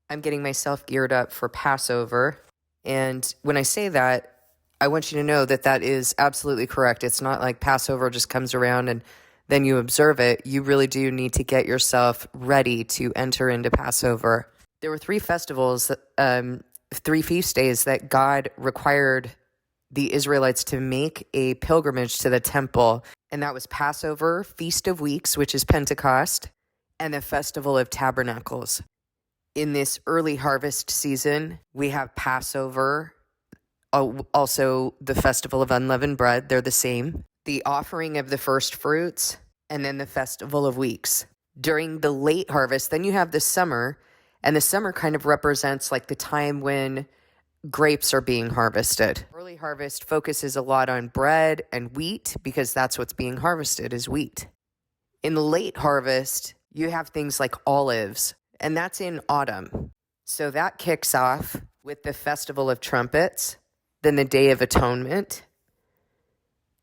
I'm getting myself geared up for Passover. And when I say that, I want you to know that that is absolutely correct. It's not like Passover just comes around and then you observe it. You really do need to get yourself ready to enter into Passover. There were three festivals, three feast days that God required the Israelites to make a pilgrimage to the temple. And that was Passover, Feast of Weeks, which is Pentecost, and the Festival of Tabernacles. In this early harvest season, we have Passover, also the Festival of Unleavened Bread. They're the same. The offering of the first fruits, and then the Festival of Weeks. During the late harvest, then you have the summer, and the summer kind of represents like the time when grapes are being harvested. Early harvest focuses a lot on bread and wheat because that's what's being harvested is wheat. In the late harvest, you have things like olives, and that's in autumn. So that kicks off with the Festival of Trumpets, then the Day of Atonement,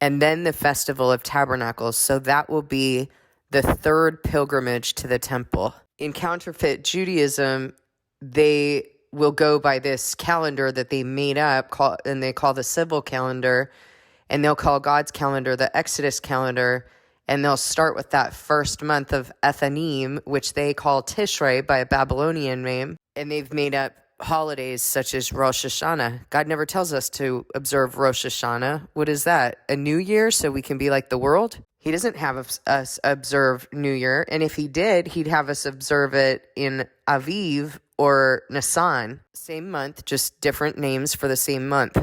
and then the Festival of Tabernacles. So that will be the third pilgrimage to the temple. In counterfeit Judaism, they will go by this calendar that they made up, and they call the civil calendar, and they'll call God's calendar the Exodus calendar, and they'll start with that first month of Ethanim, which they call Tishrei by a Babylonian name, and they've made up holidays such as Rosh Hashanah. God never tells us to observe Rosh Hashanah. What is that? A new year so we can be like the world? He doesn't have us observe New Year, and if he did, he'd have us observe it in Aviv or Nisan. Same month, just different names for the same month.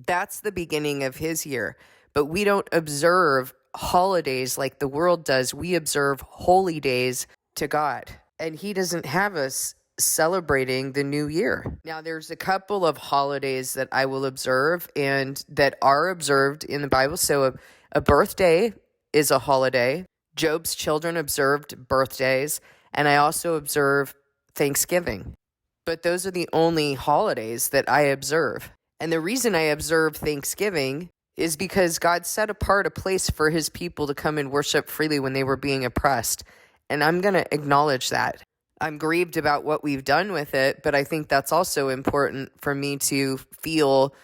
That's the beginning of his year, but we don't observe holidays like the world does. We observe holy days to God, and he doesn't have us celebrating the new year. Now, there's a couple of holidays that I will observe and that are observed in the Bible. So a birthday is a holiday. Job's children observed birthdays, and I also observe Thanksgiving. But those are the only holidays that I observe. And the reason I observe Thanksgiving is because God set apart a place for his people to come and worship freely when they were being oppressed. And I'm going to acknowledge that. I'm grieved about what we've done with it, but I think that's also important for me to feel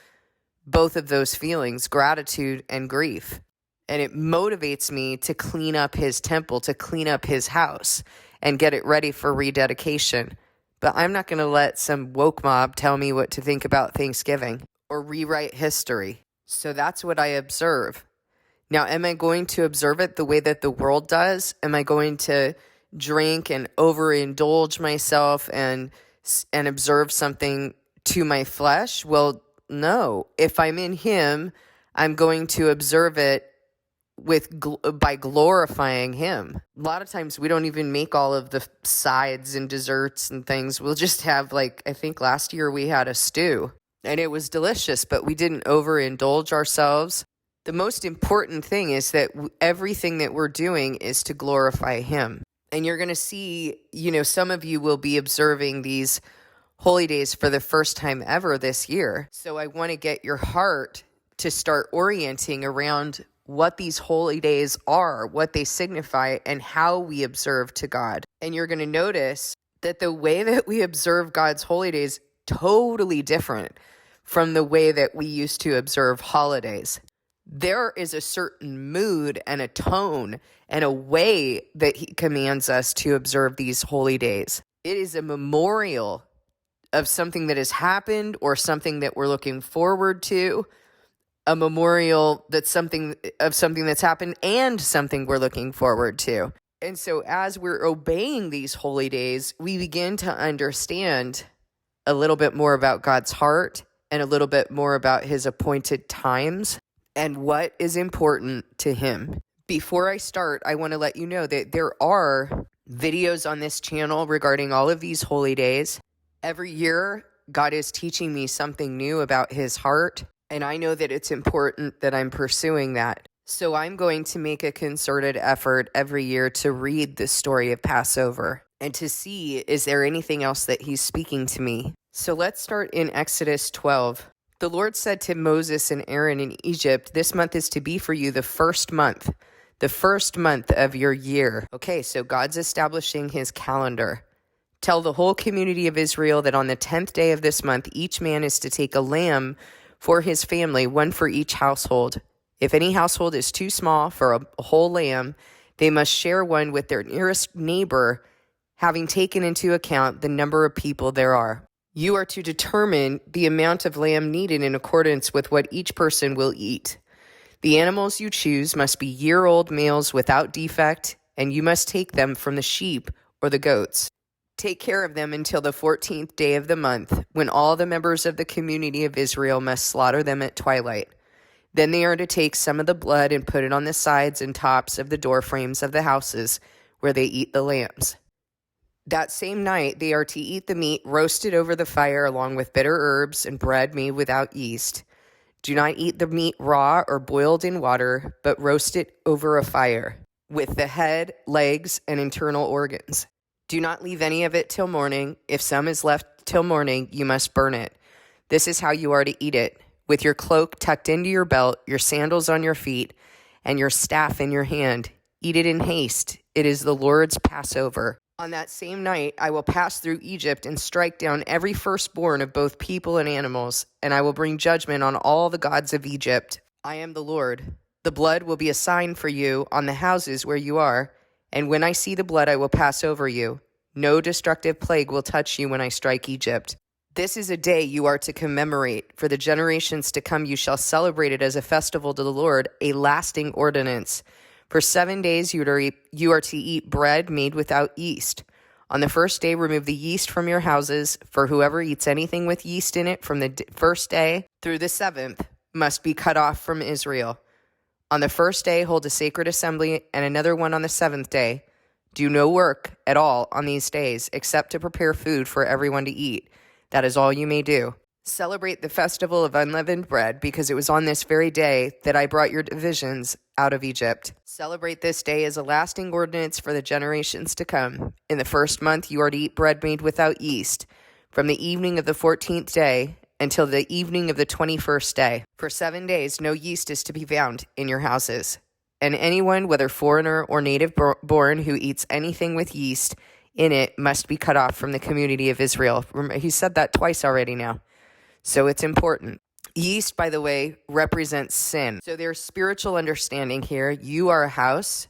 both of those feelings, gratitude and grief. And it motivates me to clean up his temple, to clean up his house and get it ready for rededication. But I'm not going to let some woke mob tell me what to think about Thanksgiving or rewrite history. So that's what I observe. Now, am I going to observe it the way that the world does? Am I going to drink and overindulge myself and observe something to my flesh? Well, no. If I'm in him, I'm going to observe it by glorifying him. A lot of times we don't even make all of the sides and desserts and things. We'll just have, like, I think last year we had a stew and it was delicious, but we didn't overindulge ourselves. The most important thing is that everything that we're doing is to glorify him. And you're going to see, some of you will be observing these holy days for the first time ever this year. So I want to get your heart to start orienting around what these holy days are, what they signify, and how we observe to God. And you're going to notice that the way that we observe God's holy days totally different from the way that we used to observe holidays. There is a certain mood and a tone and a way that he commands us to observe these holy days. It is a memorial of something that has happened or something that we're looking forward to. A memorial that's something that's happened and something we're looking forward to. And so as we're obeying these holy days, we begin to understand a little bit more about God's heart and a little bit more about his appointed times and what is important to him. Before I start, I want to let you know that there are videos on this channel regarding all of these holy days. Every year, God is teaching me something new about his heart. And I know that it's important that I'm pursuing that. So I'm going to make a concerted effort every year to read the story of Passover and to see, is there anything else that he's speaking to me? So let's start in Exodus 12. The Lord said to Moses and Aaron in Egypt, "This month is to be for you the first month of your year." Okay, so God's establishing his calendar. Tell the whole community of Israel that on the 10th day of this month, each man is to take a lamb for his family, one for each household. If any household is too small for a whole lamb, they must share one with their nearest neighbor, having taken into account the number of people there are. You are to determine the amount of lamb needed in accordance with what each person will eat. The animals you choose must be year-old males without defect, and you must take them from the sheep or the goats. Take care of them until the 14th day of the month, when all the members of the community of Israel must slaughter them at twilight. Then they are to take some of the blood and put it on the sides and tops of the door frames of the houses where they eat the lambs. That same night they are to eat the meat roasted over the fire along with bitter herbs and bread made without yeast. Do not eat the meat raw or boiled in water, but roast it over a fire, with the head, legs, and internal organs. Do not leave any of it till morning. If some is left till morning, you must burn it. This is how you are to eat it, with your cloak tucked into your belt, your sandals on your feet, and your staff in your hand. Eat it in haste. It is the Lord's Passover. On that same night, I will pass through Egypt and strike down every firstborn of both people and animals, and I will bring judgment on all the gods of Egypt. I am the Lord. The blood will be a sign for you on the houses where you are, and when I see the blood, I will pass over you. No destructive plague will touch you when I strike Egypt. This is a day you are to commemorate. For the generations to come, you shall celebrate it as a festival to the Lord, a lasting ordinance. For 7 days you are to eat bread made without yeast. On the first day, remove the yeast from your houses, for whoever eats anything with yeast in it from the first day through the 7th must be cut off from Israel. On the first day, hold a sacred assembly, and another one on the 7th day. Do no work at all on these days, except to prepare food for everyone to eat. That is all you may do. Celebrate the festival of unleavened bread, because it was on this very day that I brought your divisions out of Egypt. Celebrate this day as a lasting ordinance for the generations to come. In the first month you are to eat bread made without yeast, from the evening of the 14th day until the evening of the 21st day. For 7 days no yeast is to be found in your houses. And anyone, whether foreigner or native born, who eats anything with yeast in it must be cut off from the community of Israel. He said that twice already now. So it's important. Yeast, by the way, represents sin. So there's spiritual understanding here. You are a house.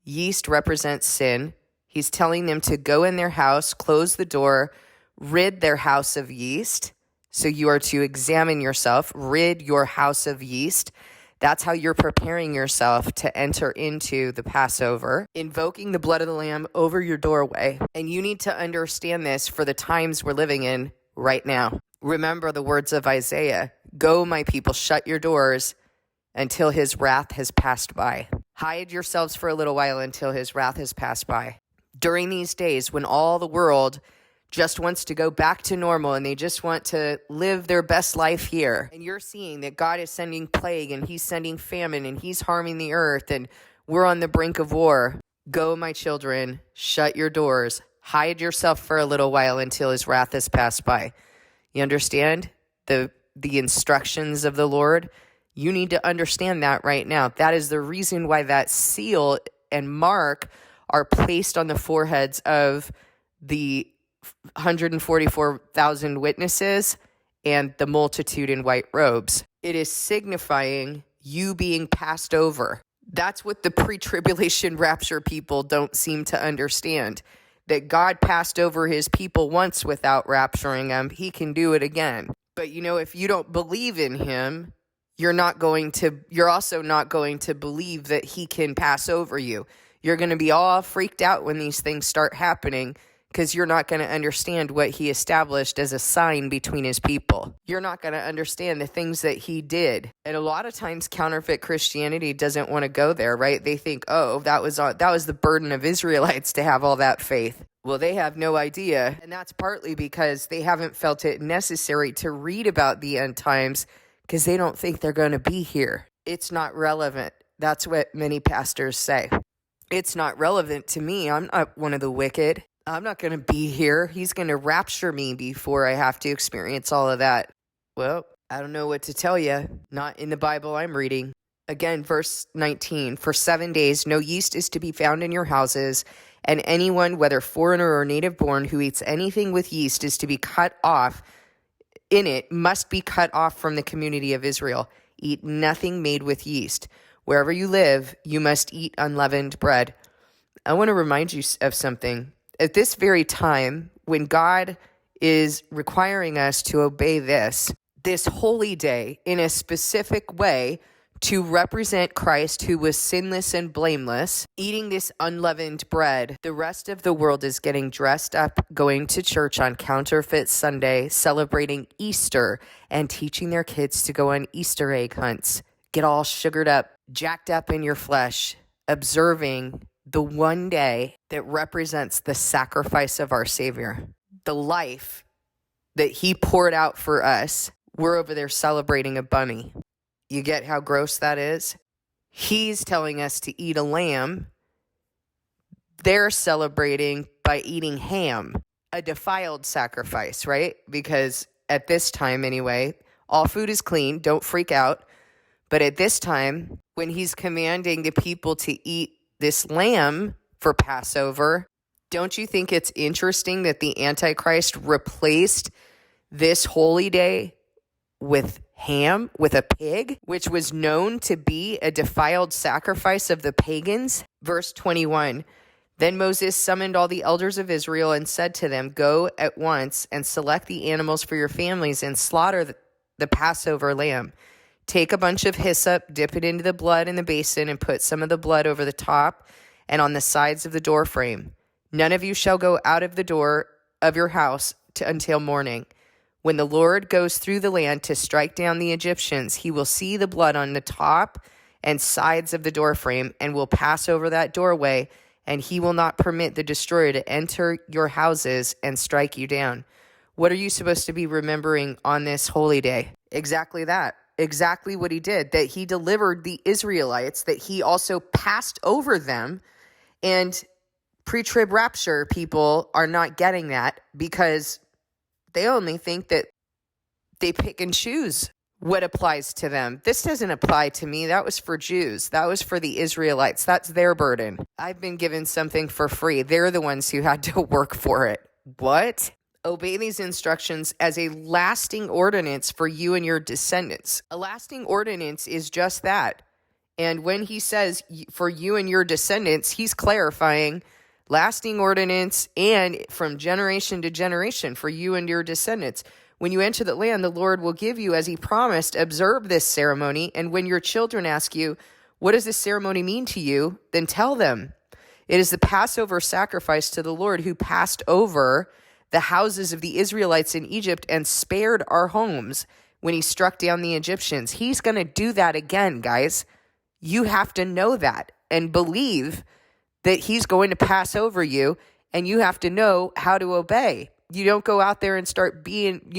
Yeast represents sin. He's telling them to go in their house, close the door, rid their house of yeast. So you are to examine yourself, rid your house of yeast. That's how you're preparing yourself to enter into the Passover, invoking the blood of the Lamb over your doorway. And you need to understand this for the times we're living in right now. Remember the words of Isaiah, "Go, my people, shut your doors until his wrath has passed by. Hide yourselves for a little while until his wrath has passed by." During these days when all the world just wants to go back to normal and they just want to live their best life here, and you're seeing that God is sending plague and he's sending famine and he's harming the earth and we're on the brink of war, go, my children, shut your doors, hide yourself for a little while until his wrath has passed by. You understand the instructions of the Lord? You need to understand that right now. That is the reason why that seal and mark are placed on the foreheads of the 144,000 witnesses and the multitude in white robes. It is signifying you being passed over. That's what the pre-tribulation rapture people don't seem to understand. That God passed over his people once without rapturing them. He can do it again. But if you don't believe in him, you're also not going to believe that he can pass over you. You're going to be all freaked out when these things start happening because you're not going to understand what he established as a sign between his people. You're not going to understand the things that he did. And a lot of times counterfeit Christianity doesn't want to go there, right? They think, oh, that was the burden of Israelites to have all that faith. Well, they have no idea. And that's partly because they haven't felt it necessary to read about the end times because they don't think they're going to be here. It's not relevant. That's what many pastors say. It's not relevant to me. I'm not one of the wicked. I'm not going to be here. He's going to rapture me before I have to experience all of that. Well, I don't know what to tell you. Not in the Bible I'm reading. Again, verse 19, for 7 days no yeast is to be found in your houses, And anyone, whether foreigner or native born, who eats anything with yeast is to be cut off in it, must be cut off from the community of Israel. Eat nothing made with yeast. Wherever you live, you must eat unleavened bread. I want to remind you of something. At this very time, when God is requiring us to obey this holy day in a specific way to represent Christ, who was sinless and blameless, eating this unleavened bread, the rest of the world is getting dressed up, going to church on Counterfeit Sunday, celebrating Easter, and teaching their kids to go on Easter egg hunts, get all sugared up, jacked up in your flesh, observing the one day that represents the sacrifice of our Savior, the life that he poured out for us. We're over there celebrating a bunny. You get how gross that is? He's telling us to eat a lamb. They're celebrating by eating ham, a defiled sacrifice, right? Because at this time anyway, all food is clean. Don't freak out. But at this time, when he's commanding the people to eat this lamb for Passover, don't you think it's interesting that the Antichrist replaced this holy day with ham, with a pig, which was known to be a defiled sacrifice of the pagans? Verse 21, then Moses summoned all the elders of Israel and said to them, go at once and select the animals for your families and slaughter the Passover lamb. Take a bunch of hyssop, dip it into the blood in the basin, and put some of the blood over the top and on the sides of the door frame. None of you shall go out of the door of your house until morning. When the Lord goes through the land to strike down the Egyptians, he will see the blood on the top and sides of the door frame and will pass over that doorway, and he will not permit the destroyer to enter your houses and strike you down. What are you supposed to be remembering on this holy day? Exactly that. Exactly what he did, that he delivered the Israelites, that he also passed over them. And pre-trib rapture people are not getting that because they only think that they pick and choose what applies to them. This doesn't apply to me. That was for Jews. That was for the Israelites. That's their burden. I've been given something for free. They're the ones who had to work for it. What? Obey these instructions as a lasting ordinance for you and your descendants. A lasting ordinance is just that. And when he says for you and your descendants, he's clarifying lasting ordinance and from generation to generation for you and your descendants. When you enter the land, the Lord will give you, as he promised, observe this ceremony. And when your children ask you, what does this ceremony mean to you? Then tell them, it is the Passover sacrifice to the Lord who passed over the houses of the Israelites in Egypt and spared our homes when he struck down the Egyptians. He's going to do that again, guys. You have to know that and believe that he's going to pass over you, and you have to know how to obey. You don't go out there and start being,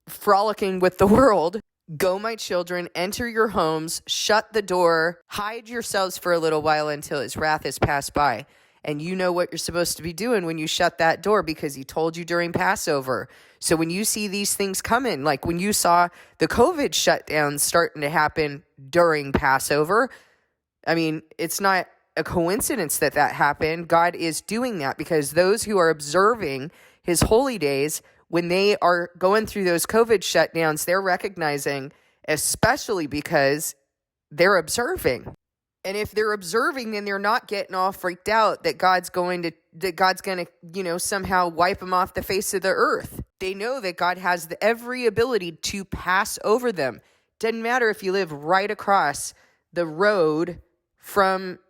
frolicking with the world. Go, my children, enter your homes, shut the door, hide yourselves for a little while until his wrath has passed by. And you know what you're supposed to be doing when you shut that door because he told you during Passover. So when you see these things coming, like when you saw the COVID shutdowns starting to happen during Passover, I mean, it's not a coincidence that happened. God is doing that because those who are observing his holy days, when they are going through those COVID shutdowns, they're recognizing, especially because they're observing. And if they're observing, then they're not getting all freaked out that God's going to, somehow wipe them off the face of the earth. They know that God has every ability to pass over them. Doesn't matter if you live right across the road from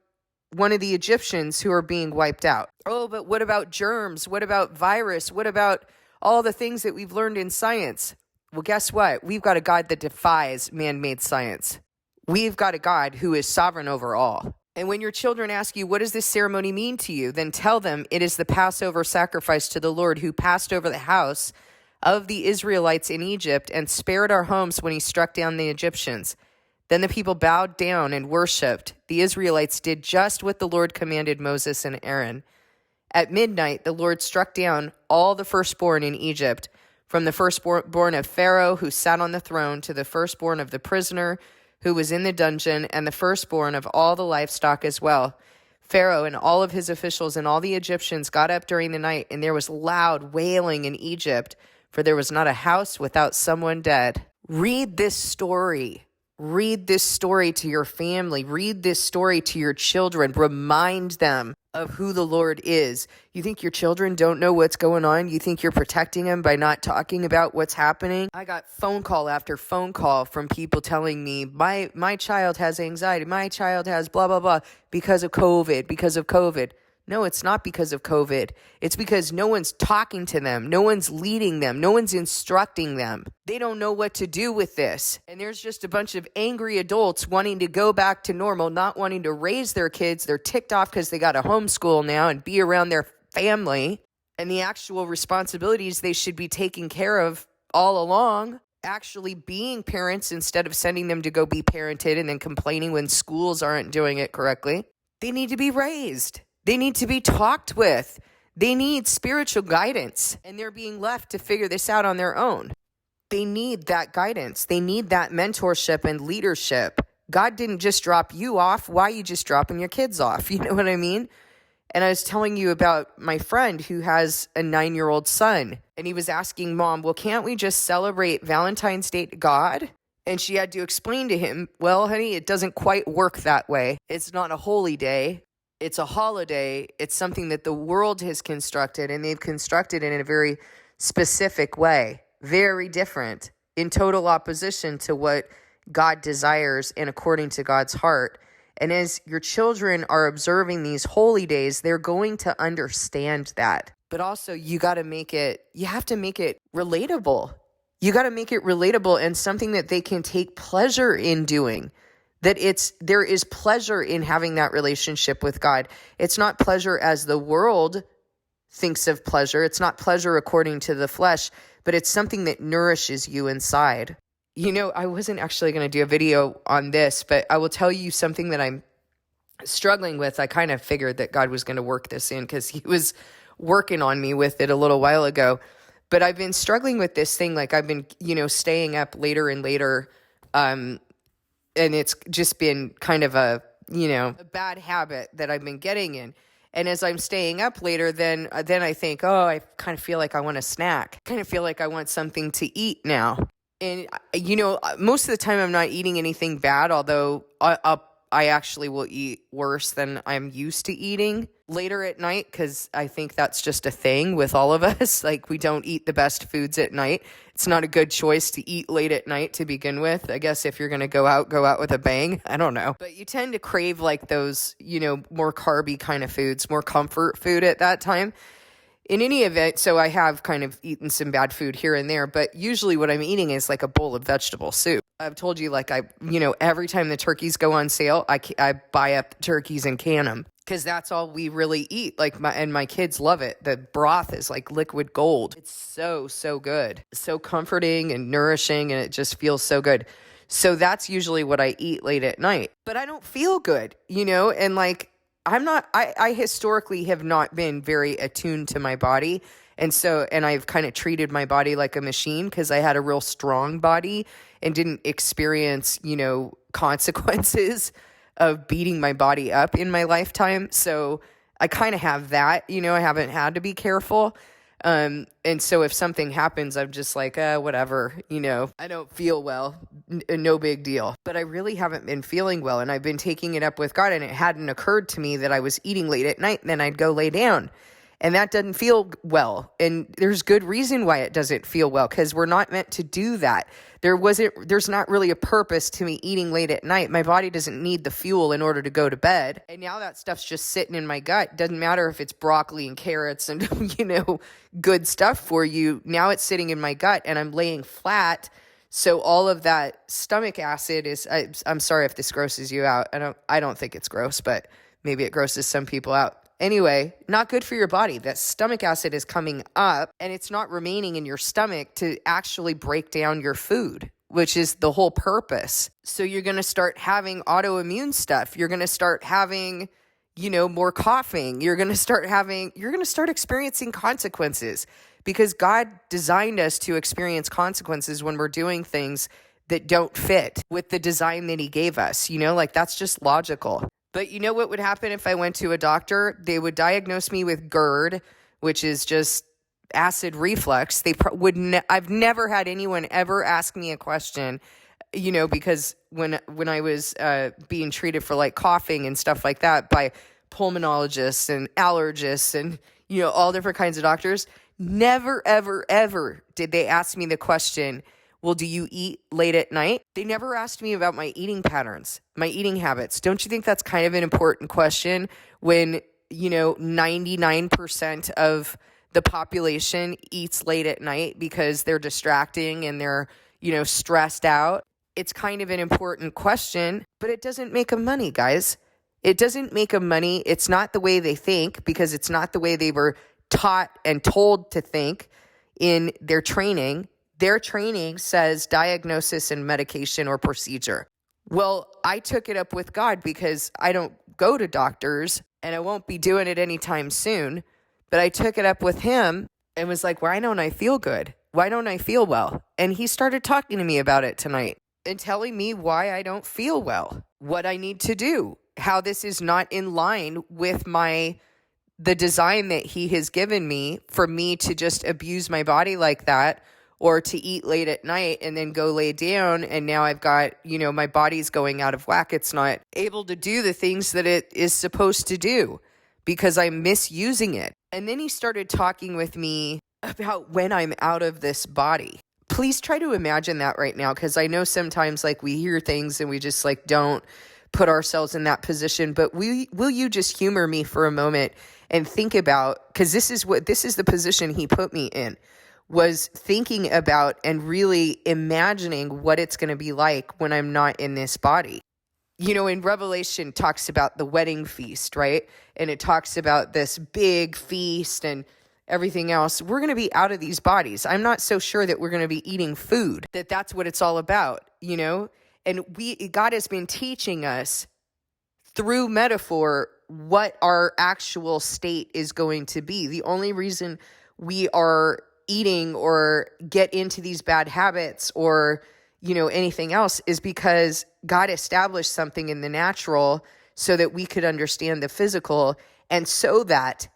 one of the Egyptians who are being wiped out. Oh, but what about germs? What about virus? What about all the things that we've learned in science? Well, guess what? We've got a God that defies man-made science. We've got a God who is sovereign over all. And when your children ask you, what does this ceremony mean to you? Then tell them it is the Passover sacrifice to the Lord who passed over the house of the Israelites in Egypt and spared our homes when he struck down the Egyptians. Then the people bowed down and worshipped. The Israelites did just what the Lord commanded Moses and Aaron. At midnight, the Lord struck down all the firstborn in Egypt, from the firstborn of Pharaoh who sat on the throne to the firstborn of the prisoner who was in the dungeon, and the firstborn of all the livestock as well. Pharaoh and all of his officials and all the Egyptians got up during the night, and there was loud wailing in Egypt, for there was not a house without someone dead. Read this story. Read this story to your family. Read this story to your children. Remind them of who the Lord is. You think your children don't know what's going on? You think you're protecting them by not talking about what's happening? I got phone call after phone call from people telling me, my child has anxiety. My child has blah, blah, blah, because of COVID. No, it's not because of COVID. It's because no one's talking to them. No one's leading them. No one's instructing them. They don't know what to do with this. And there's just a bunch of angry adults wanting to go back to normal, not wanting to raise their kids. They're ticked off because they got to homeschool now and be around their family. And the actual responsibilities they should be taking care of all along, actually being parents instead of sending them to go be parented and then complaining when schools aren't doing it correctly. They need to be raised. They need to be talked with. They need spiritual guidance, and they're being left to figure this out on their own. They need that guidance. They need that mentorship and leadership. God didn't just drop you off. Why are you just dropping your kids off? You know what I mean? And I was telling you about my friend who has a 9-year-old son, and he was asking Mom, well, can't we just celebrate Valentine's Day to God? And she had to explain to him, well, honey, it doesn't quite work that way. It's not a holy day. It's a holiday. It's something that the world has constructed, and they've constructed it in a very specific way, very different, in total opposition to what God desires and according to God's heart. And as your children are observing these holy days, they're going to understand that. But also, you have to make it relatable. You got to make it relatable and something that they can take pleasure in doing. That there is pleasure in having that relationship with God. It's not pleasure as the world thinks of pleasure. It's not pleasure according to the flesh, but it's something that nourishes you inside. You know, I wasn't actually going to do a video on this, but I will tell you something that I'm struggling with. I kind of figured that God was going to work this in because he was working on me with it a little while ago. But I've been struggling with this thing. Like I've been, staying up later and later, and it's just been kind of a bad habit that I've been getting in. And as I'm staying up later, then I think, I kind of feel like I want a snack. Kind of feel like I want something to eat now. And, most of the time I'm not eating anything bad, although I actually will eat worse than I'm used to eating later at night, because I think that's just a thing with all of us. Like, we don't eat the best foods at night. It's not a good choice to eat late at night to begin with. I guess if you're going to go out with a bang. I don't know. But you tend to crave like those, more carby kind of foods, more comfort food at that time. In any event, so I have kind of eaten some bad food here and there, but usually what I'm eating is like a bowl of vegetable soup. I've told you, like, every time the turkeys go on sale, I buy up turkeys and can them, because that's all we really eat. Like, my kids love it. The broth is like liquid gold. It's so good. So comforting and nourishing, and it just feels so good. So that's usually what I eat late at night. But I don't feel good, and like, I historically have not been very attuned to my body. And I've kind of treated my body like a machine because I had a real strong body and didn't experience, consequences of beating my body up in my lifetime. So I kind of have that, I haven't had to be careful. And so if something happens, I'm just like, whatever, I don't feel well, no big deal. But I really haven't been feeling well, and I've been taking it up with God, and it hadn't occurred to me that I was eating late at night, and then I'd go lay down. And that doesn't feel well. And there's good reason why it doesn't feel well, because we're not meant to do that. There's not really a purpose to me eating late at night. My body doesn't need the fuel in order to go to bed. And now that stuff's just sitting in my gut. Doesn't matter if it's broccoli and carrots and, good stuff for you. Now it's sitting in my gut and I'm laying flat. So all of that stomach acid is, I'm sorry if this grosses you out. I don't think it's gross, but maybe it grosses some people out. Anyway, not good for your body. That stomach acid is coming up and it's not remaining in your stomach to actually break down your food, which is the whole purpose. So you're going to start having autoimmune stuff. You're going to start having, more coughing. You're going to start experiencing consequences, because God designed us to experience consequences when we're doing things that don't fit with the design that he gave us. Like, that's just logical. But you know what would happen if I went to a doctor? They would diagnose me with GERD, which is just acid reflux. I've never had anyone ever ask me a question, because when I was being treated for like coughing and stuff like that by pulmonologists and allergists and all different kinds of doctors, never ever ever did they ask me the question, well, do you eat late at night? They never asked me about my eating patterns, my eating habits. Don't you think that's kind of an important question when 99% of the population eats late at night because they're distracting and they're stressed out? It's kind of an important question, but it doesn't make them money, guys. It doesn't make them money. It's not the way they think, because it's not the way they were taught and told to think in their training. Their training says diagnosis and medication or procedure. Well, I took it up with God because I don't go to doctors and I won't be doing it anytime soon. But I took it up with him and was like, why don't I feel good? Why don't I feel well? And he started talking to me about it tonight and telling me why I don't feel well, what I need to do, how this is not in line with the design that he has given me for me to just abuse my body like that, or to eat late at night and then go lay down. And now I've got, my body's going out of whack. It's not able to do the things that it is supposed to do because I'm misusing it. And then he started talking with me about when I'm out of this body. Please try to imagine that right now, because I know sometimes we hear things and we just don't put ourselves in that position. But will you just humor me for a moment and think about, because this is the position he put me in, was thinking about and really imagining what it's going to be like when I'm not in this body. In Revelation talks about the wedding feast, right? And it talks about this big feast and everything else. We're going to be out of these bodies. I'm not so sure that we're going to be eating food, that's what it's all about, And God has been teaching us through metaphor what our actual state is going to be. The only reason we are eating or get into these bad habits or anything else is because God established something in the natural so that we could understand the physical, and so that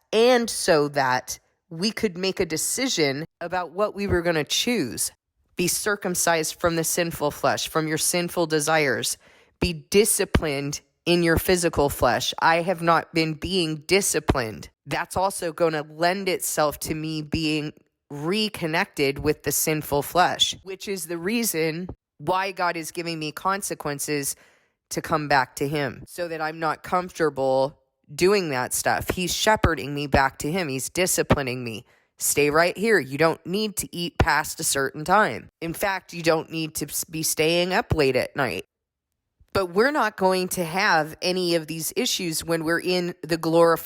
we could make a decision about what we were going to choose. Be circumcised from the sinful flesh, from your sinful desires. Be disciplined in your physical flesh. I have not been being disciplined. That's also going to lend itself to me being reconnected with the sinful flesh, which is the reason why God is giving me consequences to come back to him, so that I'm not comfortable doing that stuff. He's shepherding me back to him. He's disciplining me. Stay right here. You don't need to eat past a certain time. In fact, you don't need to be staying up late at night. But we're not going to have any of these issues when we're in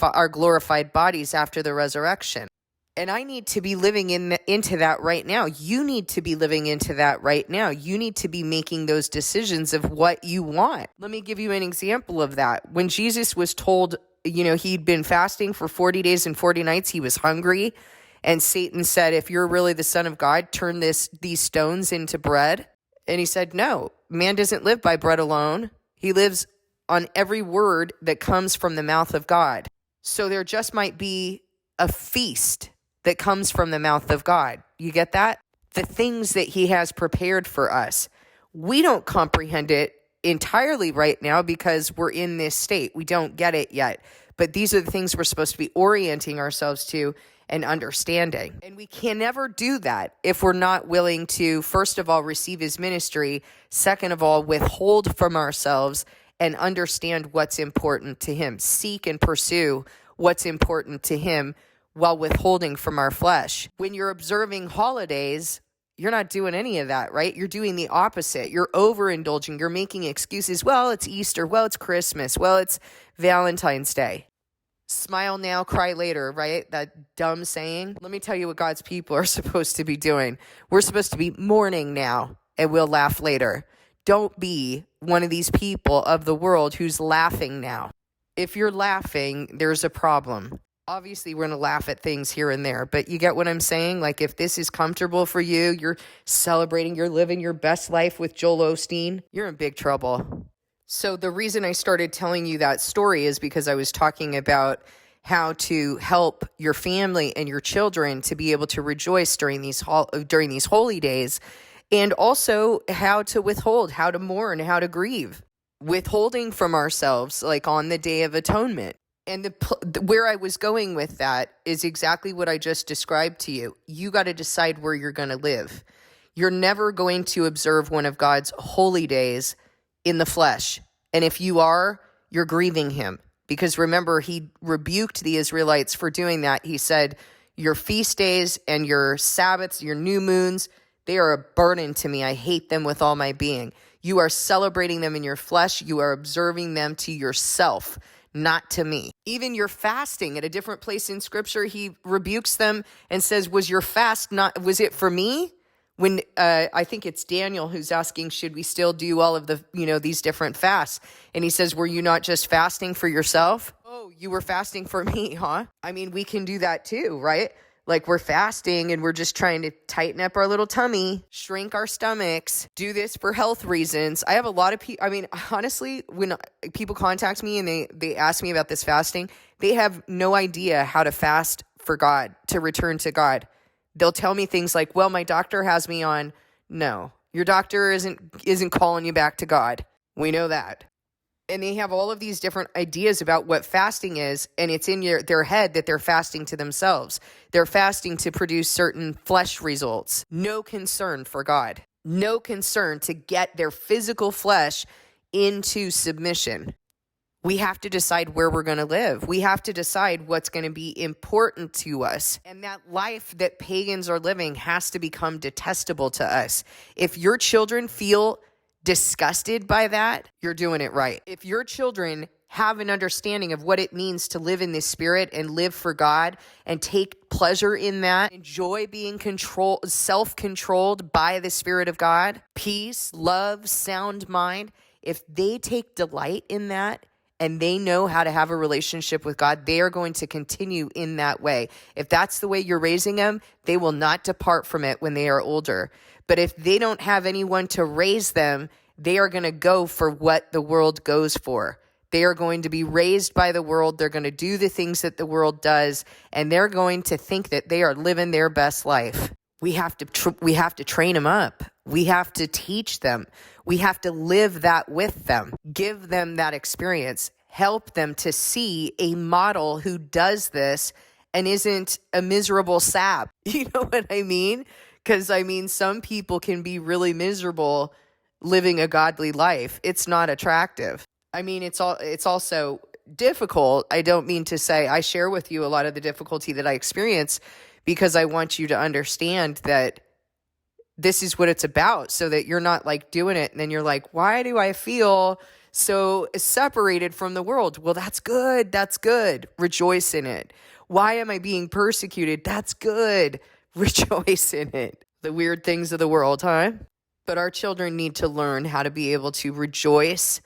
our glorified bodies after the resurrection. And I need to be living into that right now. You need to be living into that right now. You need to be making those decisions of what you want. Let me give you an example of that. When Jesus was told, he'd been fasting for 40 days and 40 nights, he was hungry. And Satan said, if you're really the Son of God, turn these stones into bread. And he said, no, man doesn't live by bread alone. He lives on every word that comes from the mouth of God. So there just might be a feast that comes from the mouth of God. You get that? The things that he has prepared for us. We don't comprehend it entirely right now because we're in this state. We don't get it yet. But these are the things we're supposed to be orienting ourselves to and understanding. And we can never do that if we're not willing to, first of all, receive his ministry, second of all, withhold from ourselves and understand what's important to him. Seek and pursue what's important to him while withholding from our flesh. When you're observing holidays, you're not doing any of that, right? You're doing the opposite. You're overindulging. You're making excuses. Well, it's Easter. Well, it's Christmas. Well, it's Valentine's Day. Smile now, cry later, right? That dumb saying. Let me tell you what God's people are supposed to be doing. We're supposed to be mourning now, and we'll laugh later. Don't be one of these people of the world who's laughing now. If you're laughing, there's a problem. Obviously, we're going to laugh at things here and there, but you get what I'm saying? If this is comfortable for you, you're celebrating, you're living your best life with Joel Osteen, you're in big trouble. So the reason I started telling you that story is because I was talking about how to help your family and your children to be able to rejoice during these holy days, and also how to withhold, how to mourn, how to grieve, withholding from ourselves, like on the Day of Atonement. And where I was going with that is exactly what I just described to you. You got to decide where you're going to live. You're never going to observe one of God's holy days in the flesh. And if you are, you're grieving him. Because remember, he rebuked the Israelites for doing that. He said, your feast days and your Sabbaths, your new moons, they are a burden to me. I hate them with all my being. You are celebrating them in your flesh. You are observing them to yourself, not to me. Even your fasting, at a different place in scripture, he rebukes them and says, was it for me? When I think it's Daniel who's asking, should we still do all of the, these different fasts? And he says, were you not just fasting for yourself? Oh, you were fasting for me, huh? I mean, we can do that too, right? Like we're fasting and we're just trying to tighten up our little tummy, shrink our stomachs, do this for health reasons. I have a lot of people, honestly, when people contact me and they ask me about this fasting, they have no idea how to fast for God, to return to God. They'll tell me things like, well, my doctor has me on. No, your doctor isn't calling you back to God. We know that. And they have all of these different ideas about what fasting is, and it's in their head that they're fasting to themselves. They're fasting to produce certain flesh results. No concern for God. No concern to get their physical flesh into submission. We have to decide where we're going to live. We have to decide what's going to be important to us. And that life that pagans are living has to become detestable to us. If your children feel disgusted by that, you're doing it right. If your children have an understanding of what it means to live in the Spirit and live for God and take pleasure in that, enjoy being self-controlled by the Spirit of God, peace, love, sound mind, if they take delight in that, and they know how to have a relationship with God, they are going to continue in that way. If that's the way you're raising them, they will not depart from it when they are older. But if they don't have anyone to raise them, they are going to go for what the world goes for. They are going to be raised by the world. They're going to do the things that the world does, and they're going to think that they are living their best life. We have to train them up. We have to teach them. We have to live that with them. Give them that experience. Help them to see a model who does this and isn't a miserable sap. You know what I mean? Because, some people can be really miserable living a godly life. It's not attractive. It's also difficult. I don't mean to say I share with you a lot of the difficulty that I experience because I want you to understand that this is what it's about, so that you're not like doing it and then you're like, why do I feel so separated from the world? Well, that's good. That's good. Rejoice in it. Why am I being persecuted? That's good. Rejoice in it. The weird things of the world, huh? But our children need to learn how to be able to rejoice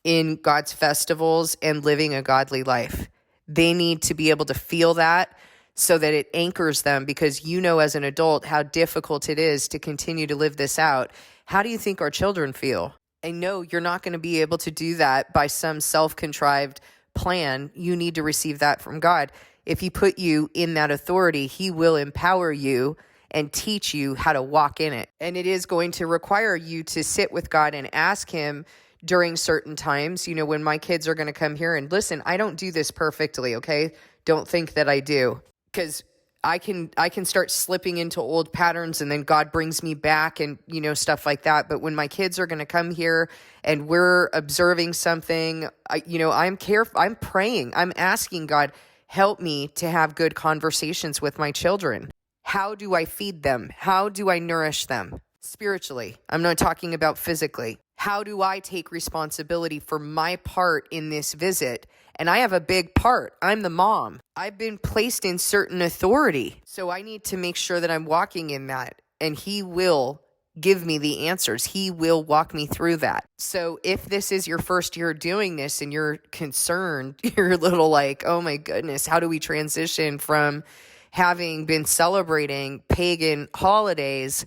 in God's festivals and living a godly life. They need to be able to feel that so that it anchors them, because as an adult how difficult it is to continue to live this out. How do you think our children feel? I know you're not going to be able to do that by some self-contrived plan. You need to receive that from God. If he put you in that authority, he will empower you and teach you how to walk in it. And it is going to require you to sit with God and ask him during certain times. When my kids are going to come here, and listen, I don't do this perfectly, okay? Don't think that I do. Because I can start slipping into old patterns, and then God brings me back and, stuff like that. But when my kids are going to come here and we're observing something, I'm careful. I'm praying. I'm asking God, help me to have good conversations with my children. How do I feed them? How do I nourish them? Spiritually. I'm not talking about physically. How do I take responsibility for my part in this visit? And I have a big part. I'm the mom. I've been placed in certain authority. So I need to make sure that I'm walking in that. And he will give me the answers. He will walk me through that. So if this is your first year doing this and you're concerned, you're a little like, oh my goodness, how do we transition from having been celebrating pagan holidays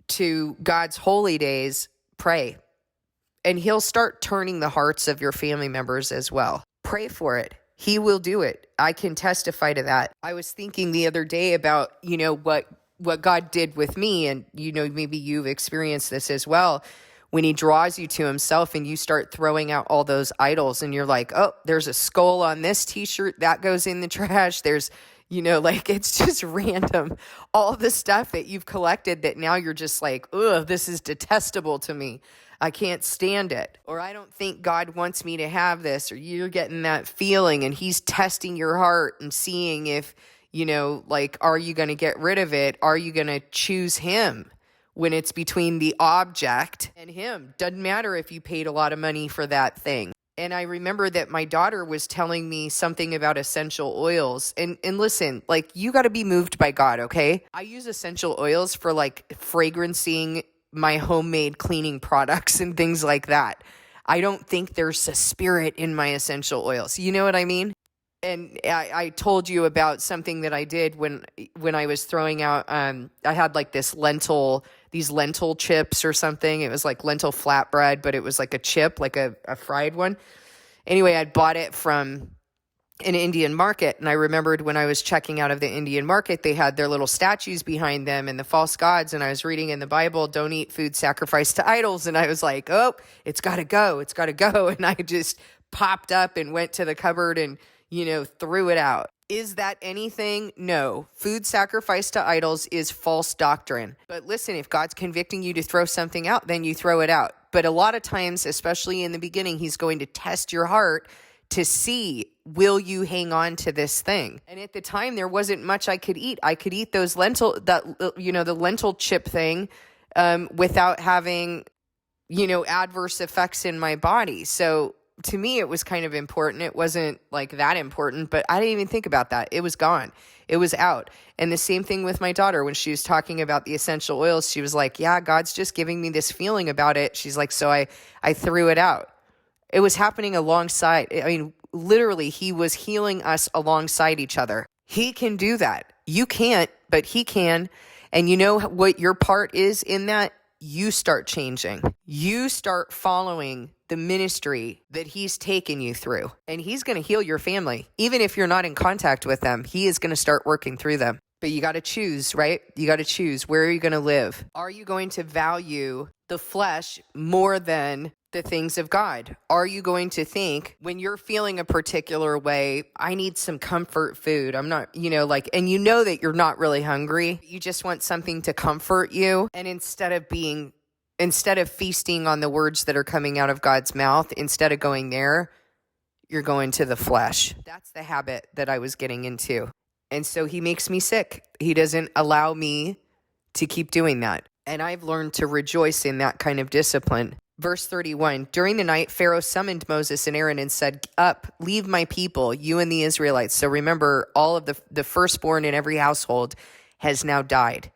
to God's holy days? Pray. And he'll start turning the hearts of your family members as well. Pray for it. He will do it. I can testify to that. I was thinking the other day about, what God did with me, and maybe you've experienced this as well, when he draws you to himself and you start throwing out all those idols and you're like, oh, there's a skull on this t-shirt that goes in the trash. There's, it's just random. All the stuff that you've collected that now you're just like, ugh, this is detestable to me. I can't stand it. Or I don't think God wants me to have this, or you're getting that feeling and he's testing your heart and seeing if, are you going to get rid of it? Are you going to choose him? When it's between the object and him. Doesn't matter if you paid a lot of money for that thing. And I remember that my daughter was telling me something about essential oils. And listen, you got to be moved by God, okay? I use essential oils for fragrancing my homemade cleaning products and things like that. I don't think there's a spirit in my essential oils. You know what I mean? And I told you about something that I did when I was throwing out, I had these lentil chips or something. It was like lentil flatbread, but it was like a chip, like a fried one. Anyway, I'd bought it from an Indian market. And I remembered when I was checking out of the Indian market, they had their little statues behind them and the false gods. And I was reading in the Bible, don't eat food sacrificed to idols. And I was like, oh, it's got to go. It's got to go. And I just popped up and went to the cupboard and threw it out. Is that anything? No. Food sacrificed to idols is false doctrine. But listen, if God's convicting you to throw something out, then you throw it out. But a lot of times, especially in the beginning, he's going to test your heart to see, will you hang on to this thing? And at the time, there wasn't much I could eat. I could eat those the lentil chip thing without having, adverse effects in my body. So to me, it was kind of important. It wasn't that important, but I didn't even think about that. It was gone. It was out. And the same thing with my daughter. When she was talking about the essential oils, she was like, yeah, God's just giving me this feeling about it. She's like, so I threw it out. It was happening alongside. I mean, literally, he was healing us alongside each other. He can do that. You can't, but he can. And you know what your part is in that? You start changing. You start following the ministry that he's taken you through. And he's going to heal your family. Even if you're not in contact with them, he is going to start working through them. But you got to choose, right? You got to choose. Where are you going to live? Are you going to value the flesh more than the things of God? Are you going to think, when you're feeling a particular way, I need some comfort food. I'm not, and that you're not really hungry. You just want something to comfort you. And instead of feasting on the words that are coming out of God's mouth, instead of going there, you're going to the flesh. That's the habit that I was getting into. And so he makes me sick. He doesn't allow me to keep doing that. And I've learned to rejoice in that kind of discipline. Verse 31, during the night, Pharaoh summoned Moses and Aaron and said, up, leave my people, you and the Israelites. So remember, all of the firstborn in every household has now died.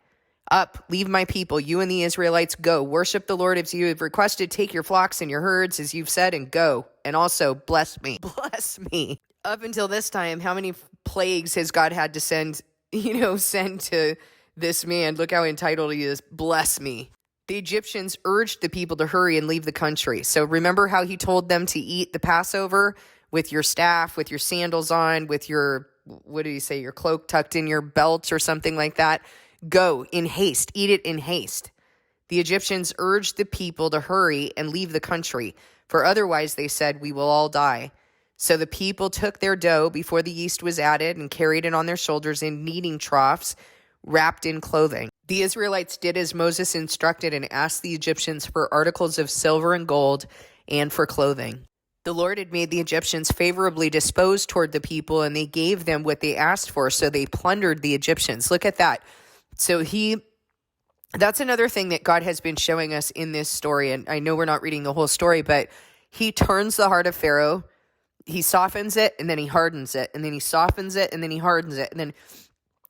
Up, leave my people, you and the Israelites, go. Worship the Lord as you have requested. Take your flocks and your herds as you've said, and go. And also bless me. Bless me. Up until this time, how many plagues has God had to send to this man? Look how entitled he is. Bless me. The Egyptians urged the people to hurry and leave the country. So remember how he told them to eat the Passover with your staff, with your sandals on, with your, what did he say, your cloak tucked in your belt or something like that? Go in haste, eat it in haste. The Egyptians urged the people to hurry and leave the country, for otherwise, they said, we will all die. So the people took their dough before the yeast was added and carried it on their shoulders in kneading troughs, wrapped in clothing. The Israelites did as Moses instructed and asked the Egyptians for articles of silver and gold and for clothing. The Lord had made the Egyptians favorably disposed toward the people, and they gave them what they asked for, so they plundered the Egyptians. Look at that. So that's another thing that God has been showing us in this story, and I know we're not reading the whole story, but he turns the heart of Pharaoh, he softens it, and then he hardens it, and then he softens it, and then he hardens it, and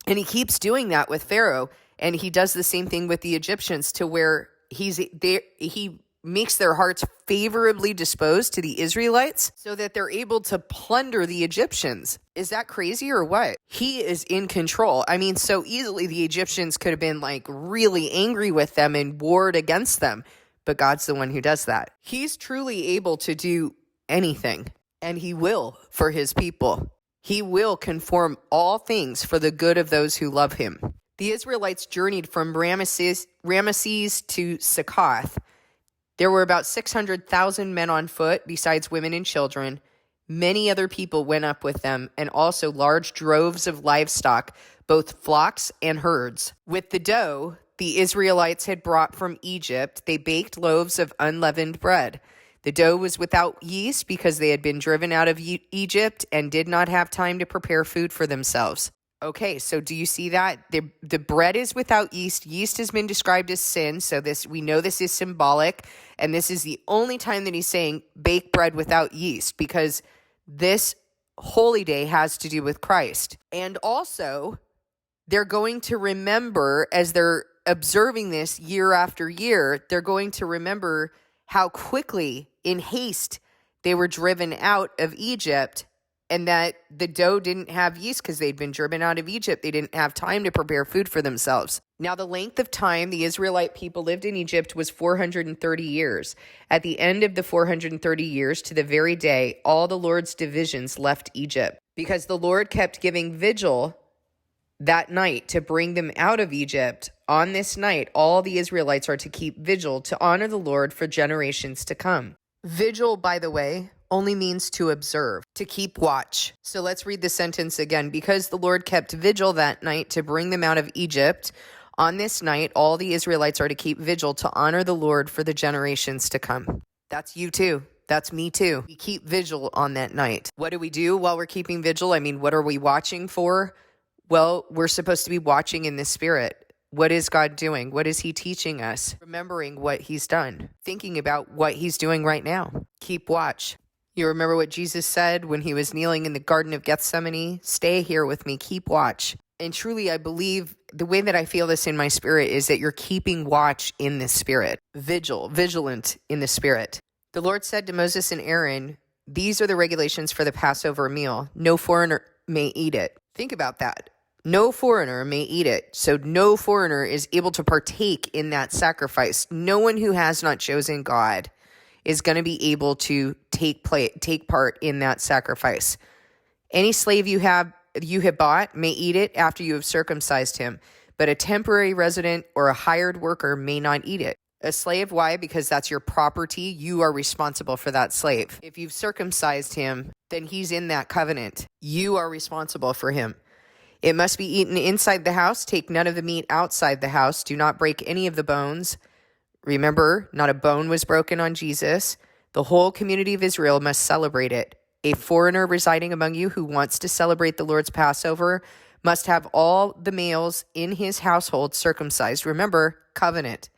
he keeps doing that with Pharaoh. And he does the same thing with the Egyptians, to where he makes their hearts favorably disposed to the Israelites so that they're able to plunder the Egyptians. Is that crazy or what? He is in control. I mean, so easily the Egyptians could have been really angry with them and warred against them. but God's the one who does that. He's truly able to do anything, and he will for his people. He will conform all things for the good of those who love him. The Israelites journeyed from Ramesses to Succoth. There were about 600,000 men on foot, besides women and children. Many other people went up with them, and also large droves of livestock, both flocks and herds. With the dough the Israelites had brought from Egypt, they baked loaves of unleavened bread. The dough was without yeast because they had been driven out of Egypt and did not have time to prepare food for themselves. Okay, so do you see that? The bread is without yeast. Yeast has been described as sin, so we know this is symbolic, and this is the only time that he's saying bake bread without yeast, because this holy day has to do with Christ. And also, they're going to remember, as they're observing this year after year, they're going to remember how quickly, in haste, they were driven out of Egypt, and that the dough didn't have yeast because they'd been driven out of Egypt. They didn't have time to prepare food for themselves. Now, the length of time the Israelite people lived in Egypt was 430 years. At the end of the 430 years, to the very day, all the Lord's divisions left Egypt, because the Lord kept giving vigil that night to bring them out of Egypt. On this night, all the Israelites are to keep vigil to honor the Lord for generations to come. Vigil, by the way, only means to observe, to keep watch. So let's read the sentence again. Because the Lord kept vigil that night to bring them out of Egypt, on this night, all the Israelites are to keep vigil to honor the Lord for the generations to come. That's you too. That's me too. We keep vigil on that night. What do we do while we're keeping vigil? I mean, what are we watching for? Well, we're supposed to be watching in the Spirit. What is God doing? What is he teaching us? Remembering what he's done. Thinking about what he's doing right now. Keep watch. You remember what Jesus said when he was kneeling in the Garden of Gethsemane? Stay here with me. Keep watch. And truly, I believe the way that I feel this in my spirit is that you're keeping watch in the Spirit. Vigilant in the Spirit. The Lord said to Moses and Aaron, "These are the regulations for the Passover meal. No foreigner may eat it." Think about that. No foreigner may eat it. So no foreigner is able to partake in that sacrifice. No one who has not chosen God is going to be able to take part in that sacrifice. Any slave you have bought may eat it after you have circumcised him, but a temporary resident or a hired worker may not eat it. A slave, why? Because that's your property. You are responsible for that slave. If you've circumcised him, then he's in that covenant. You are responsible for him. It must be eaten inside the house. Take none of the meat outside the house. Do not break any of the bones. Remember, not a bone was broken on Jesus. The whole community of Israel must celebrate it. A foreigner residing among you who wants to celebrate the Lord's Passover must have all the males in his household circumcised. Remember, covenant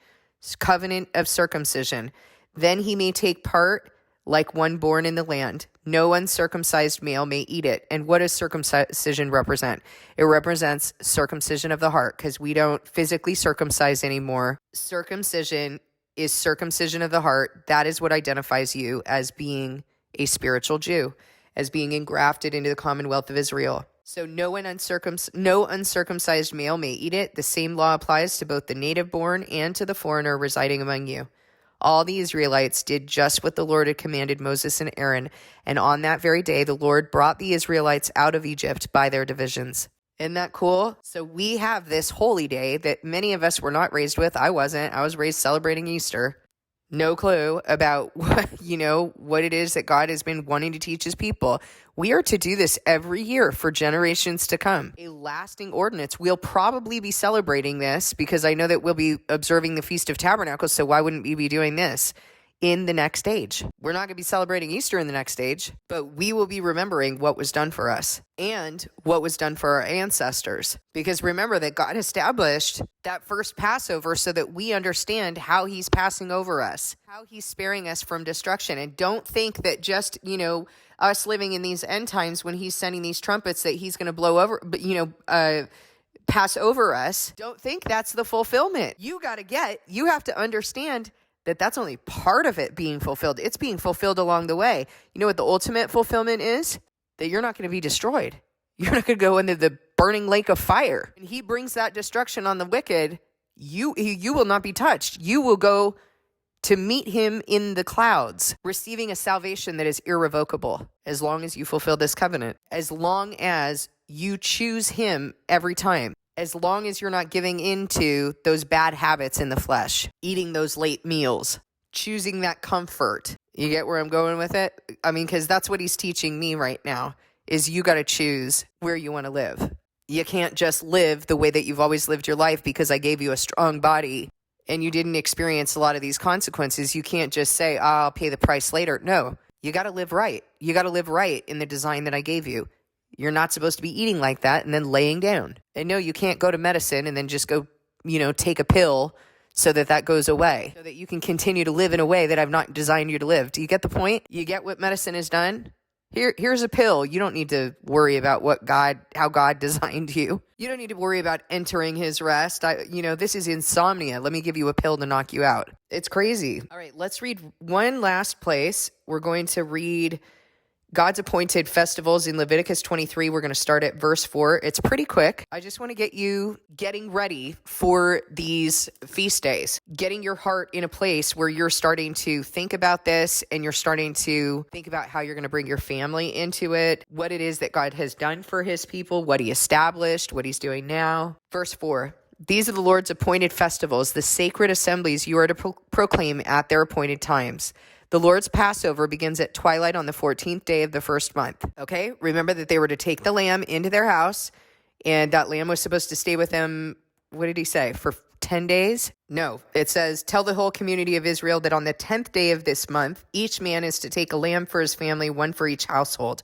of circumcision. Then he may take part like one born in the land. No uncircumcised male may eat it. And what does circumcision represent? It represents circumcision of the heart, because we don't physically circumcise anymore. Circumcision is circumcision of the heart. That is what identifies you as being a spiritual Jew, as being engrafted into the commonwealth of Israel. So no uncircumcised male may eat it. The same law applies to both the native born and to the foreigner residing among you. All the Israelites did just what the Lord had commanded Moses and Aaron, and on that very day the Lord brought the Israelites out of Egypt by their divisions. Isn't that cool? So we have this holy day that many of us were not raised with. I wasn't. I was raised celebrating Easter. No clue about what it is that God has been wanting to teach his people. We are to do this every year for generations to come. A lasting ordinance. We'll probably be celebrating this because I know that we'll be observing the Feast of Tabernacles, so why wouldn't we be doing this in the next age? We're not going to be celebrating Easter in the next age, but we will be remembering what was done for us and what was done for our ancestors. Because remember that God established that first Passover so that we understand how he's passing over us, how he's sparing us from destruction. And don't think that just, us living in these end times when he's sending these trumpets that he's going to blow over, pass over us. Don't think that's the fulfillment. You have to understand that that's only part of it being fulfilled. It's being fulfilled along the way. You know what the ultimate fulfillment is? That you're not going to be destroyed. You're not going to go into the burning lake of fire. And he brings that destruction on the wicked. You will not be touched. You will go to meet him in the clouds, receiving a salvation that is irrevocable as long as you fulfill this covenant, as long as you choose him every time, as long as you're not giving into those bad habits in the flesh, eating those late meals, choosing that comfort. You get where I'm going with it? I mean, because that's what he's teaching me right now, is you got to choose where you want to live. You can't just live the way that you've always lived your life because I gave you a strong body and you didn't experience a lot of these consequences. You can't just say, I'll pay the price later. No, you got to live right. You got to live right in the design that I gave you. You're not supposed to be eating like that and then laying down. And no, you can't go to medicine and then just go, take a pill so that goes away, so that you can continue to live in a way that I've not designed you to live. Do you get the point? You get what medicine has done? Here's a pill. You don't need to worry about how God designed you. You don't need to worry about entering his rest. This is insomnia. Let me give you a pill to knock you out. It's crazy. All right, let's read one last place. We're going to read God's appointed festivals in Leviticus 23. We're going to start at verse 4. It's pretty quick. I just want to get you getting ready for these feast days, getting your heart in a place where you're starting to think about this and you're starting to think about how you're going to bring your family into it, what it is that God has done for his people, what he established, what he's doing now. Verse 4. These are the Lord's appointed festivals, the sacred assemblies you are to proclaim at their appointed times. The Lord's Passover begins at twilight on the 14th day of the first month. Okay, remember that they were to take the lamb into their house, and that lamb was supposed to stay with them, what did he say, for 10 days? No, it says, tell the whole community of Israel that on the 10th day of this month, each man is to take a lamb for his family, one for each household.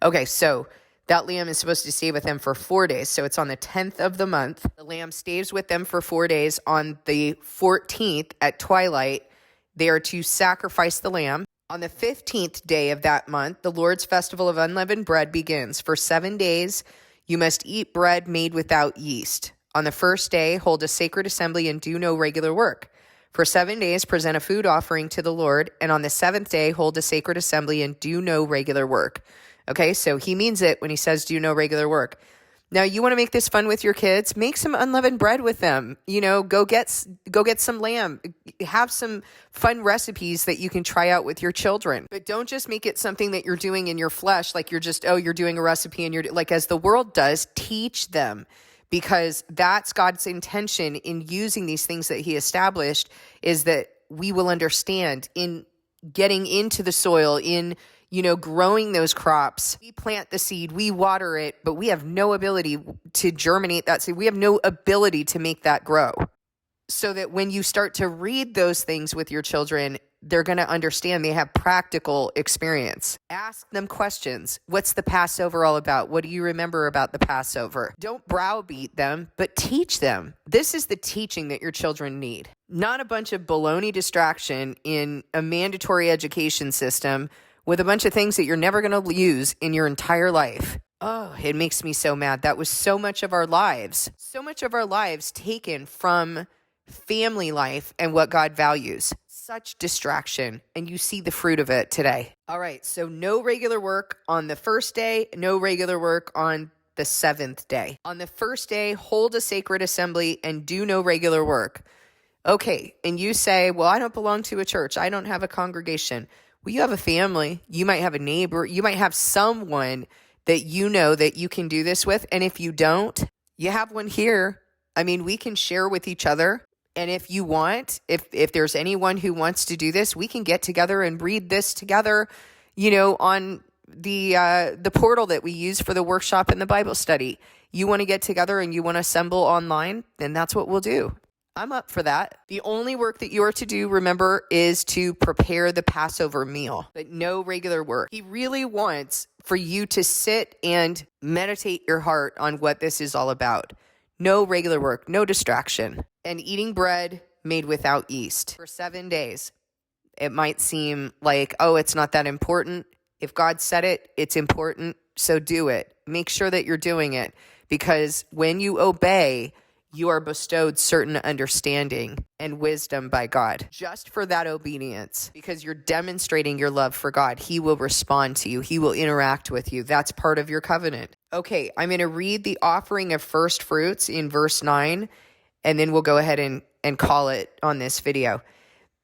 Okay, so that lamb is supposed to stay with them for 4 days. So it's on the 10th of the month. The lamb stays with them for 4 days. On the 14th at twilight, they are to sacrifice the lamb. On the 15th day of that month, the Lord's festival of unleavened bread begins. For 7 days, you must eat bread made without yeast. On the first day, hold a sacred assembly and do no regular work. For 7 days, present a food offering to the Lord. And on the 7th day, hold a sacred assembly and do no regular work. Okay, so he means it when he says do no regular work. Now, you want to make this fun with your kids? Make some unleavened bread with them. Go get some lamb. Have some fun recipes that you can try out with your children. But don't just make it something that you're doing in your flesh, like you're doing a recipe and you're like, as the world does, teach them. Because that's God's intention in using these things that he established, is that we will understand in getting into the soil, in growing those crops. We plant the seed, we water it, but we have no ability to germinate that seed. We have no ability to make that grow. So that when you start to read those things with your children, they're going to understand. They have practical experience. Ask them questions. What's the Passover all about? What do you remember about the Passover? Don't browbeat them, but teach them. This is the teaching that your children need. Not a bunch of baloney distraction in a mandatory education system with a bunch of things that you're never going to use in your entire life. Oh, it makes me so mad. That was so much of our lives taken from family life and what God values. Such distraction, and you see the fruit of it today. All right, so no regular work on the first day, no regular work on the 7th day. On the first day, hold a sacred assembly and do no regular work. Okay, and you say, well, I don't belong to a church. I don't have a congregation. Well, you have a family. You might have a neighbor. You might have someone that you know that you can do this with. And if you don't, you have one here. I mean, we can share with each other. And if you want, if there's anyone who wants to do this, we can get together and read this together, on the portal that we use for the workshop and the Bible study. You want to get together and you want to assemble online, then that's what we'll do. I'm up for that. The only work that you are to do, remember, is to prepare the Passover meal, but no regular work. He really wants for you to sit and meditate your heart on what this is all about. No regular work, no distraction, and eating bread made without yeast for 7 days. It might seem like, oh, it's not that important. If God said it, it's important, so do it. Make sure that you're doing it, because when you obey, you are bestowed certain understanding and wisdom by God just for that obedience, because you're demonstrating your love for God. He will respond to you. He will interact with you. That's part of your covenant. Okay, I'm going to read the offering of first fruits in verse 9, and then we'll go ahead and call it on this video.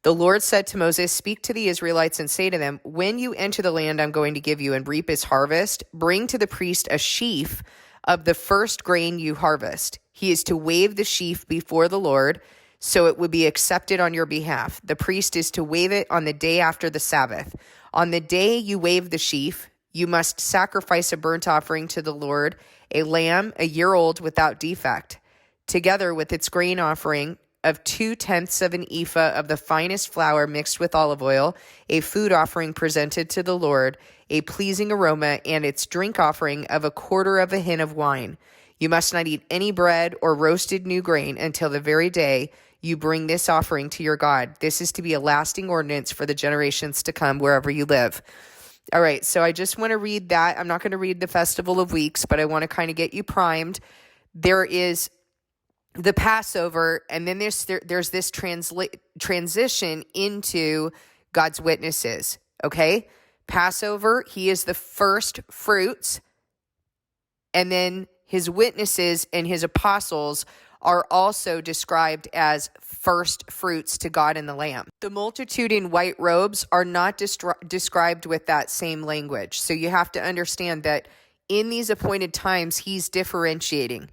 The Lord said to Moses, speak to the Israelites and say to them, when you enter the land I'm going to give you and reap its harvest, bring to the priest a sheaf of the first grain you harvest. He is to wave the sheaf before the Lord, so it would be accepted on your behalf. The priest is to wave it on the day after the Sabbath. On the day you wave the sheaf, you must sacrifice a burnt offering to the Lord, a lamb a year old without defect, together with its grain offering of 2/10 of an ephah of the finest flour mixed with olive oil, a food offering presented to the Lord, a pleasing aroma, and its drink offering of 1/4 of a hin of wine. You must not eat any bread or roasted new grain until the very day you bring this offering to your God. This is to be a lasting ordinance for the generations to come wherever you live. All right, so I just want to read that. I'm not going to read the Festival of Weeks, but I want to kind of get you primed. There is the Passover, and then there's this transition into God's witnesses, okay? Passover, he is the first fruits, and then his witnesses and his apostles are also described as first fruits to God and the Lamb. The multitude in white robes are not described with that same language. So you have to understand that in these appointed times, he's differentiating.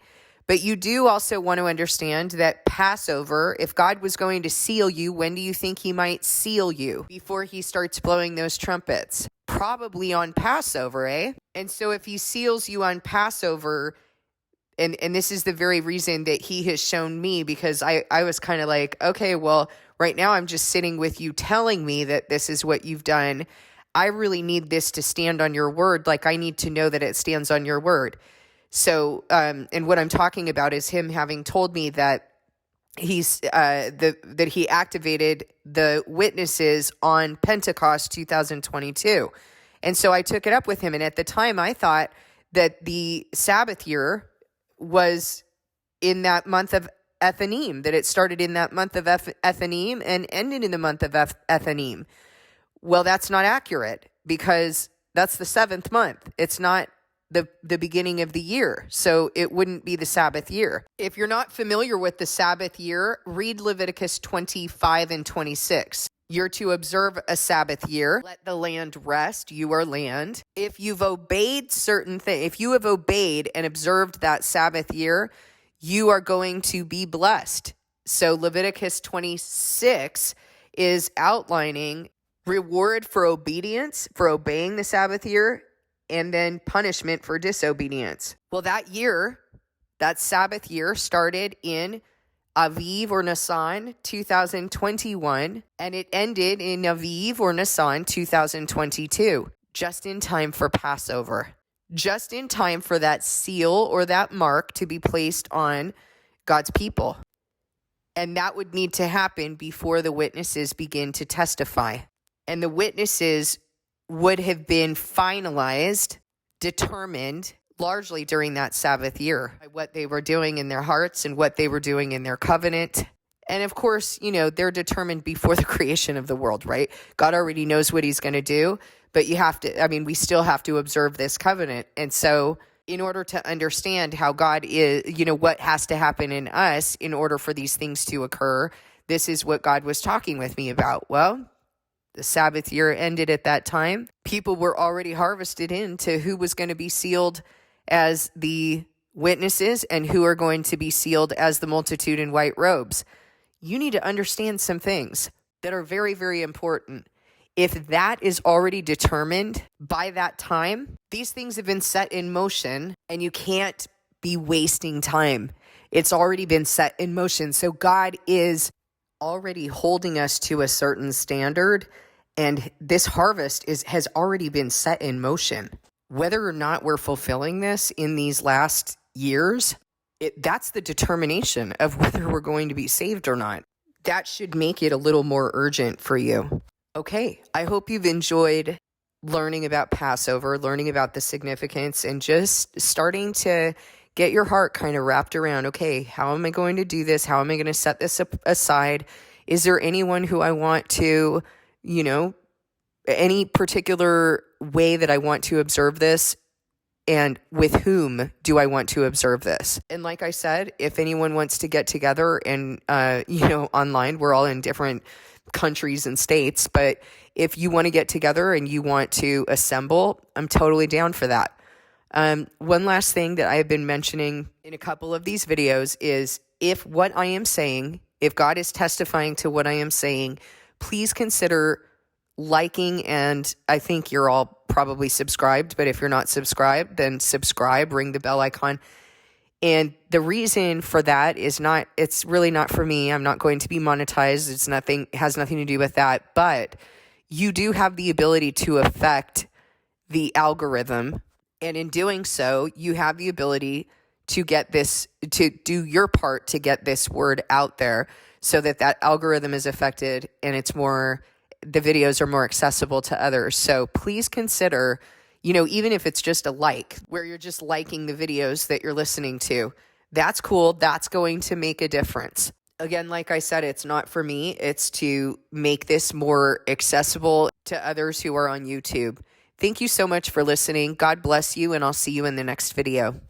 But you do also want to understand that Passover, if God was going to seal you, when do you think he might seal you? Before he starts blowing those trumpets. Probably on Passover, eh? And so if he seals you on Passover, and this is the very reason that he has shown me, because I was kind of like, okay, well, right now I'm just sitting with you telling me that this is what you've done. I really need this to stand on your word. Like, I need to know that it stands on your word. So, and what I'm talking about is him having told me that that he activated the witnesses on Pentecost 2022. And so I took it up with him. And at the time I thought that the Sabbath year was in that month of Ethanim, that it started in that month of Ethanim and ended in the month of Ethanim. Well, that's not accurate, because that's the 7th month. It's not the beginning of the year. So it wouldn't be the Sabbath year. If you're not familiar with the Sabbath year, read Leviticus 25 and 26. You're to observe a Sabbath year. Let the land rest. You are land. If you've obeyed certain things, if you have obeyed and observed that Sabbath year, you are going to be blessed. So Leviticus 26 is outlining reward for obedience, for obeying the Sabbath year, and then punishment for disobedience. Well, that year, that Sabbath year, started in Aviv or Nisan 2021, and it ended in Aviv or Nisan 2022, just in time for Passover, just in time for that seal or that mark to be placed on God's people. And that would need to happen before the witnesses begin to testify. And the witnesses would have been finalized, determined, largely during that Sabbath year, by what they were doing in their hearts and what they were doing in their covenant. And of course, they're determined before the creation of the world, right? God already knows what he's going to do, but we still have to observe this covenant. And so in order to understand how God is, what has to happen in us in order for these things to occur, this is what God was talking with me about. Well, the Sabbath year ended at that time. People were already harvested into who was going to be sealed as the witnesses and who are going to be sealed as the multitude in white robes. You need to understand some things that are very, very important. If that is already determined by that time, these things have been set in motion, and you can't be wasting time. It's already been set in motion. So God is already holding us to a certain standard, and this harvest has already been set in motion. Whether or not we're fulfilling this in these last years, that's the determination of whether we're going to be saved or not. That should make it a little more urgent for you. Okay, I hope you've enjoyed learning about Passover, learning about the significance, and just starting to get your heart kind of wrapped around, okay, how am I going to do this? How am I going to set this aside? Is there anyone who I want to, any particular way that I want to observe this? and with whom do I want to observe this? And like I said, if anyone wants to get together and, online, we're all in different countries and states, but if you want to get together and you want to assemble, I'm totally down for that. One last thing that I have been mentioning in a couple of these videos is if what I am saying, if God is testifying to what I am saying, please consider liking, and I think you're all probably subscribed, but if you're not subscribed, then subscribe, ring the bell icon. And the reason for that is it's really not for me. I'm not going to be monetized. It has nothing to do with that, but you do have the ability to affect the algorithm. And in doing so, you have the ability to to do your part to get this word out there so that algorithm is affected and the videos are more accessible to others. So please consider, even if it's just a like, where you're just liking the videos that you're listening to, that's cool. That's going to make a difference. Again, like I said, it's not for me. It's to make this more accessible to others who are on YouTube. Thank you so much for listening. God bless you, and I'll see you in the next video.